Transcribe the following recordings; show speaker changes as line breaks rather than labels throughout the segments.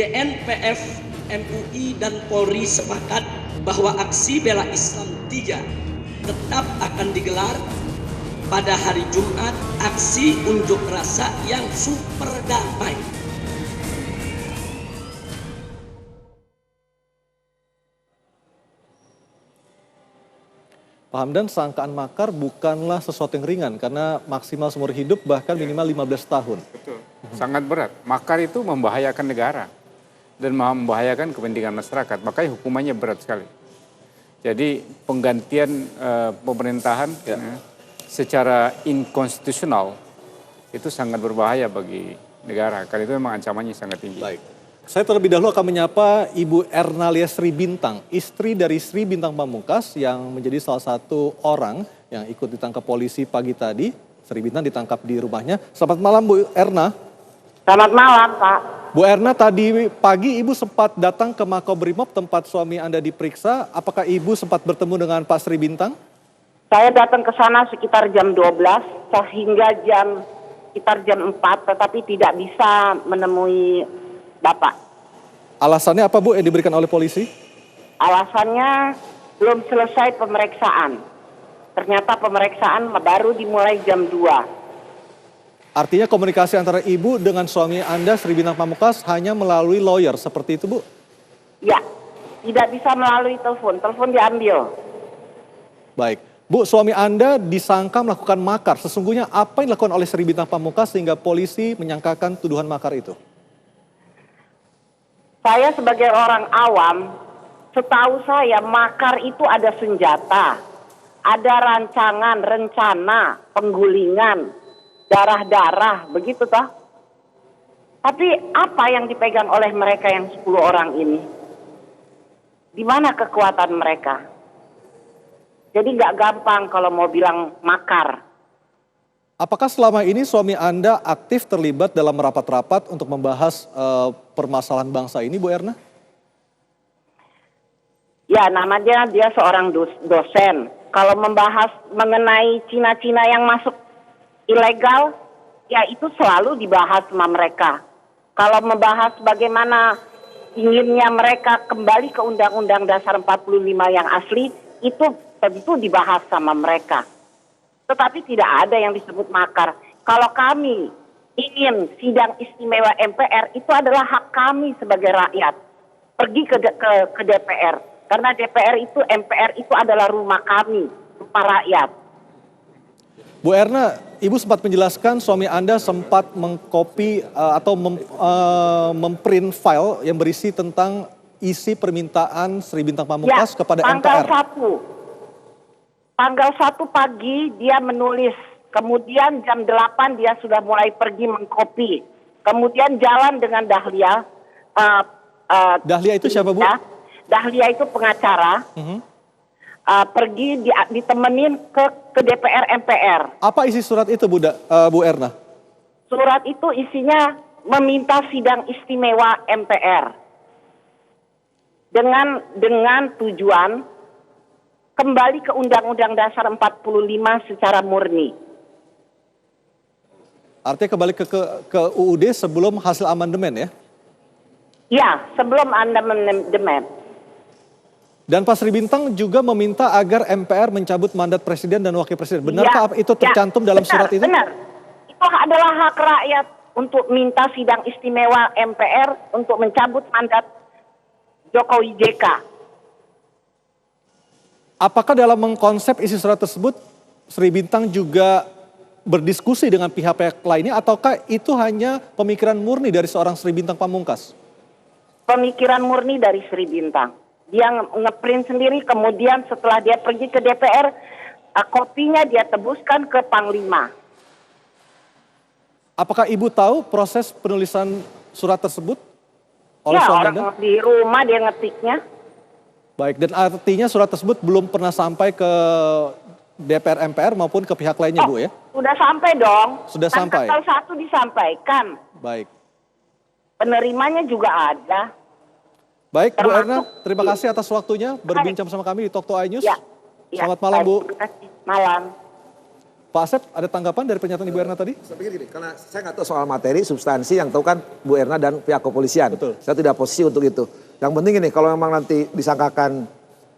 GNPF, MUI, dan Polri sepakat bahwa aksi bela Islam 3 tetap akan digelar pada hari Jumat, aksi unjuk rasa yang super damai.
Pak Hamdan, sangkaan makar bukanlah sesuatu yang ringan karena maksimal seumur hidup bahkan minimal 15 tahun.
Betul, sangat berat. Makar itu membahayakan negara dan membahayakan kepentingan masyarakat, makanya hukumannya berat sekali. Jadi penggantian pemerintahan secara inkonstitusional itu sangat berbahaya bagi negara, karena itu memang ancamannya sangat tinggi.
Baik. Saya terlebih dahulu akan menyapa Ibu Ernalia Sri Bintang, istri dari Sri Bintang Pamungkas yang menjadi salah satu orang yang ikut ditangkap polisi pagi tadi. Sri Bintang ditangkap di rumahnya. Selamat malam Bu Erna.
Selamat malam Pak.
Bu Erna, tadi pagi Ibu sempat datang ke Makobrimob tempat suami Anda diperiksa. Apakah Ibu sempat bertemu dengan Pak Sri Bintang?
Saya datang ke sana sekitar jam 12 sehingga sekitar jam 4, tetapi tidak bisa menemui Bapak.
Alasannya apa Bu yang diberikan oleh polisi?
Alasannya belum selesai pemeriksaan. Ternyata pemeriksaan baru dimulai jam 2.
Artinya komunikasi antara Ibu dengan suami Anda, Sri Bintang Pamungkas, hanya melalui lawyer, seperti itu Bu?
Ya, tidak bisa melalui telepon. Telepon diambil.
Baik. Bu, suami Anda disangka melakukan makar. Sesungguhnya apa yang dilakukan oleh Sri Bintang Pamungkas sehingga polisi menyangkakan tuduhan makar itu?
Saya sebagai orang awam, setahu saya makar itu ada senjata, ada rancangan, rencana, penggulingan, darah-darah, begitu toh. Tapi apa yang dipegang oleh mereka yang 10 orang ini? Di mana kekuatan mereka? Jadi nggak gampang kalau mau bilang makar.
Apakah selama ini suami Anda aktif terlibat dalam rapat-rapat untuk membahas permasalahan bangsa ini, Bu Erna?
Ya, namanya dia seorang dosen. Kalau membahas mengenai Cina-Cina yang masuk ilegal, ya itu selalu dibahas sama mereka. Kalau membahas bagaimana inginnya mereka kembali ke Undang-Undang Dasar 45 yang asli, itu tentu dibahas sama mereka. Tetapi tidak ada yang disebut makar. Kalau kami ingin sidang istimewa MPR, itu adalah hak kami sebagai rakyat. Pergi ke DPR. Karena DPR itu, MPR itu adalah rumah kami, rumah rakyat.
Bu Erna, Ibu sempat menjelaskan suami Anda sempat mengcopy atau memprint file yang berisi tentang isi permintaan Sri Bintang Pamungkas kepada MPR.
Tanggal 1 pagi dia menulis, kemudian jam 8 dia sudah mulai pergi mengkopi. Kemudian jalan dengan Dahlia.
Dahlia itu siapa Bu?
Dahlia itu pengacara. Pergi ditemenin ke DPR MPR.
Apa isi surat itu Bu Erna?
Surat itu isinya meminta sidang istimewa MPR. Dengan tujuan kembali ke Undang-Undang Dasar 45 secara murni.
Artinya kembali ke UUD sebelum hasil amandemen ya?
Ya, sebelum amandemen.
Dan Pak Sri Bintang juga meminta agar MPR mencabut mandat Presiden dan Wakil Presiden. Benarkah itu tercantum dalam surat itu?
Benar. Itu adalah hak rakyat untuk minta sidang istimewa MPR untuk mencabut mandat Jokowi JK.
Apakah dalam mengkonsep isi surat tersebut Sri Bintang juga berdiskusi dengan pihak-pihak lainnya ataukah itu hanya pemikiran murni dari seorang Sri Bintang Pamungkas?
Pemikiran murni dari Sri Bintang. Dia ngeprint sendiri, kemudian setelah dia pergi ke DPR, kopinya dia tebuskan ke Panglima.
Apakah Ibu tahu proses penulisan surat tersebut oleh suami Anda?
Orang di rumah dia ngetiknya.
Baik, dan artinya surat tersebut belum pernah sampai ke DPR MPR maupun ke pihak lainnya Bu ya?
Sudah sampai dong.
Sudah sampai?
Tanggal 1 disampaikan.
Baik.
Penerimanya juga ada.
Baik Bu Erna, terima kasih atas waktunya berbincang bersama kami di Talk to iNews.
Ya.
Selamat malam Bu.
Terima kasih. Malam.
Pak Asep, ada tanggapan dari pernyataan Ibu Erna tadi?
Saya pikir gini, karena saya nggak tahu soal materi, substansi yang tahu kan Bu Erna dan pihak kepolisian.
Betul.
Saya tidak posisi untuk itu. Yang penting ini, kalau memang nanti disangkakan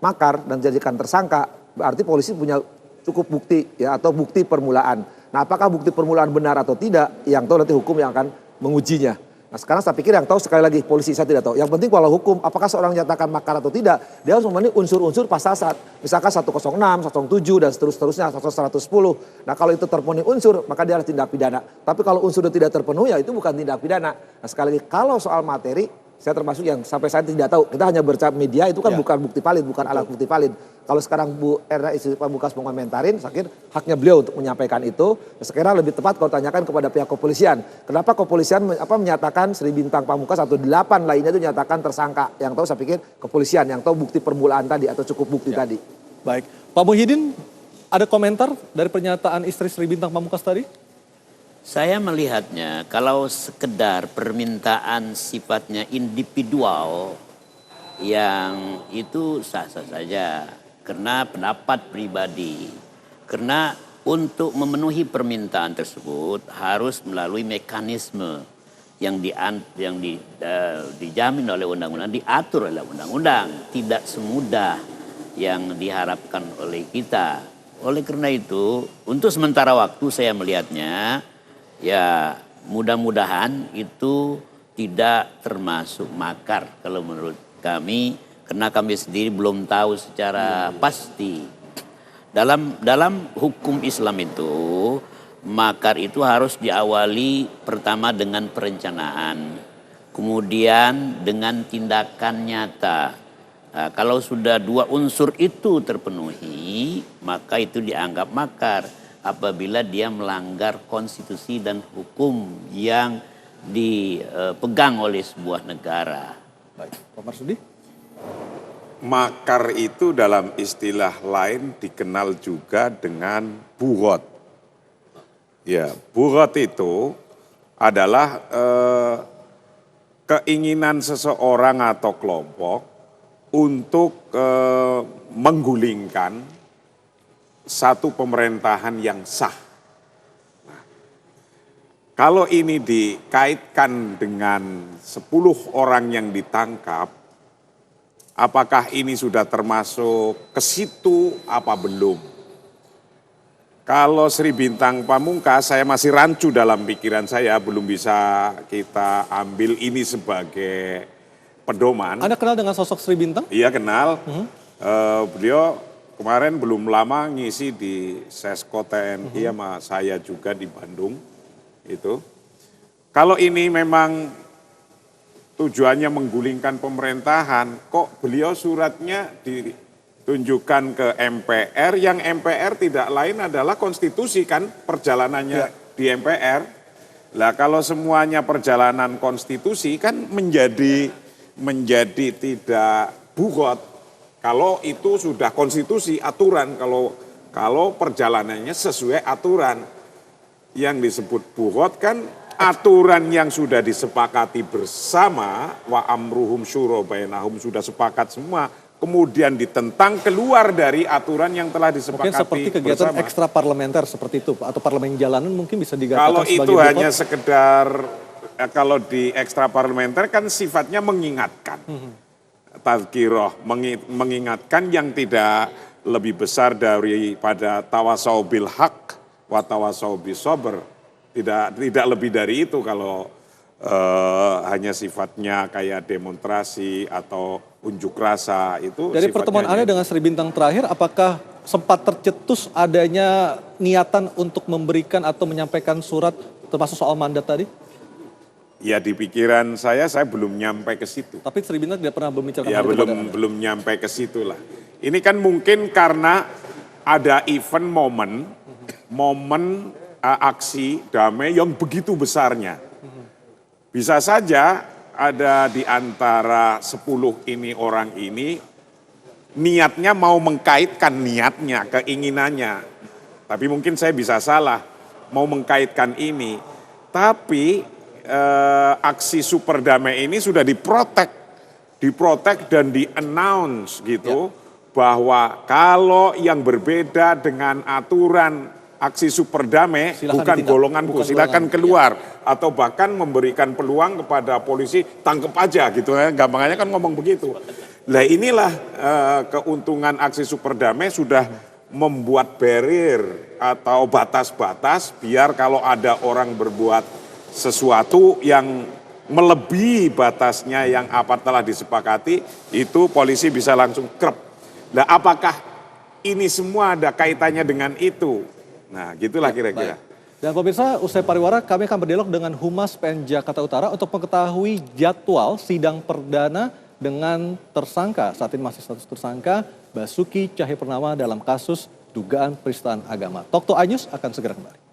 makar dan dijadikan tersangka, berarti polisi punya cukup bukti ya atau bukti permulaan. Nah, apakah bukti permulaan benar atau tidak, yang tahu nanti hukum yang akan mengujinya. Nah, sekarang saya pikir yang tahu sekali lagi polisi, saya tidak tahu. Yang penting kalau hukum, apakah seorang menyatakan makar atau tidak, dia harus memenuhi unsur-unsur pasal saat misalkan 106, 107 dan seterusnya 110. Nah, kalau itu terpenuhi unsur, maka dia harus tindak pidana. Tapi kalau unsur tidak terpenuhi, ya itu bukan tindak pidana. Nah, sekali lagi kalau soal materi, saya termasuk yang sampai saya tidak tahu. Kita hanya baca media, itu kan bukan bukti valid, bukan alat bukti valid. Kalau sekarang Bu Erna Istri Pamungkas mengomentarin, saya kira haknya beliau untuk menyampaikan itu. Sekarang lebih tepat kalau tanyakan kepada pihak kepolisian. Kenapa kepolisian menyatakan Sri Bintang Pamungkas atau 8 lainnya itu nyatakan tersangka. Yang tahu saya pikir kepolisian, yang tahu bukti permulaan tadi atau cukup bukti tadi.
Baik, Pak Muhyiddin, ada komentar dari pernyataan istri Sri Bintang Pamungkas tadi?
Saya melihatnya kalau sekedar permintaan sifatnya individual yang itu sah-sah saja karena pendapat pribadi. Karena untuk memenuhi permintaan tersebut harus melalui mekanisme yang dijamin oleh undang-undang, diatur oleh undang-undang, tidak semudah yang diharapkan oleh kita. Oleh karena itu, untuk sementara waktu saya melihatnya ya mudah-mudahan itu tidak termasuk makar kalau menurut kami, karena kami sendiri belum tahu secara pasti. Dalam hukum Islam itu makar itu harus diawali pertama dengan perencanaan, kemudian dengan tindakan nyata. Nah, kalau sudah dua unsur itu terpenuhi, maka itu dianggap makar apabila dia melanggar konstitusi dan hukum yang dipegang oleh sebuah negara.
Baik, Pak Marsudi.
Makar itu dalam istilah lain dikenal juga dengan bughot. Ya, bughot itu adalah keinginan seseorang atau kelompok untuk menggulingkan satu pemerintahan yang sah. Nah, kalau ini dikaitkan dengan 10 orang yang ditangkap, apakah ini sudah termasuk ke situ apa belum? Kalau Sri Bintang Pamungkas, saya masih rancu dalam pikiran saya, belum bisa kita ambil ini sebagai pedoman.
Anda kenal dengan sosok Sri Bintang?
Iya kenal, beliau kemarin belum lama ngisi di Sesko TNI sama saya juga di Bandung. Itu. Kalau ini memang tujuannya menggulingkan pemerintahan, kok beliau suratnya ditunjukkan ke MPR, yang MPR tidak lain adalah konstitusi kan perjalanannya di MPR. Lah kalau semuanya perjalanan konstitusi kan menjadi tidak bughot. Kalau itu sudah konstitusi, aturan, kalau perjalanannya sesuai aturan. Yang disebut bughot kan aturan yang sudah disepakati bersama, wa amruhum syuro bainahum, sudah sepakat semua, kemudian ditentang keluar dari aturan yang telah disepakati
mungkin seperti kegiatan
bersama.
ekstra parlementer seperti itu, atau parlemen jalanan mungkin bisa digatakan
Kalau
sebagai
itu
bughot.
hanya sekedar, kalau di ekstra parlementer kan sifatnya mengingatkan. Tazkiroh, mengingatkan yang tidak lebih besar daripada tawasau bil haq wa tawasau bis sabr. Tidak lebih dari itu kalau hanya sifatnya kayak demonstrasi atau unjuk rasa itu.
Dari pertemuan Anda dengan Sri Bintang terakhir, apakah sempat tercetus adanya niatan untuk memberikan atau menyampaikan surat termasuk soal mandat tadi?
Ya di pikiran saya belum nyampe ke situ.
Tapi Sri Bintang tidak pernah membicarakan
Ya
hal itu pada Anda?
belum nyampe ke situ lah. Ini kan mungkin karena ada event momen aksi damai yang begitu besarnya. Bisa saja ada di antara 10 orang ini niatnya mau mengkaitkan niatnya, keinginannya. Tapi mungkin saya bisa salah mau mengkaitkan ini. Tapi aksi super damai ini sudah diprotek dan di-announce gitu bahwa kalau yang berbeda dengan aturan aksi super damai,
Silakan
bukan
ditindak,
golonganku,
bukan
silakan
golongan.
keluar. Atau bahkan memberikan peluang kepada polisi, tangkep aja gitu ya. Gampangannya kan ngomong begitu. Nah inilah keuntungan aksi super damai sudah membuat barrier atau batas-batas biar kalau ada orang berbuat sesuatu yang melebihi batasnya yang apa telah disepakati, itu polisi bisa langsung krep. Nah apakah ini semua ada kaitannya dengan itu? Nah gitulah kira-kira.
Dan pemirsa, usai pariwara kami akan berdialog dengan Humas PN Jakarta Utara untuk mengetahui jadwal sidang perdana dengan tersangka, saat ini masih status tersangka, Basuki Cahayapurnama dalam kasus dugaan penistaan agama. Talk to iNews akan segera kembali.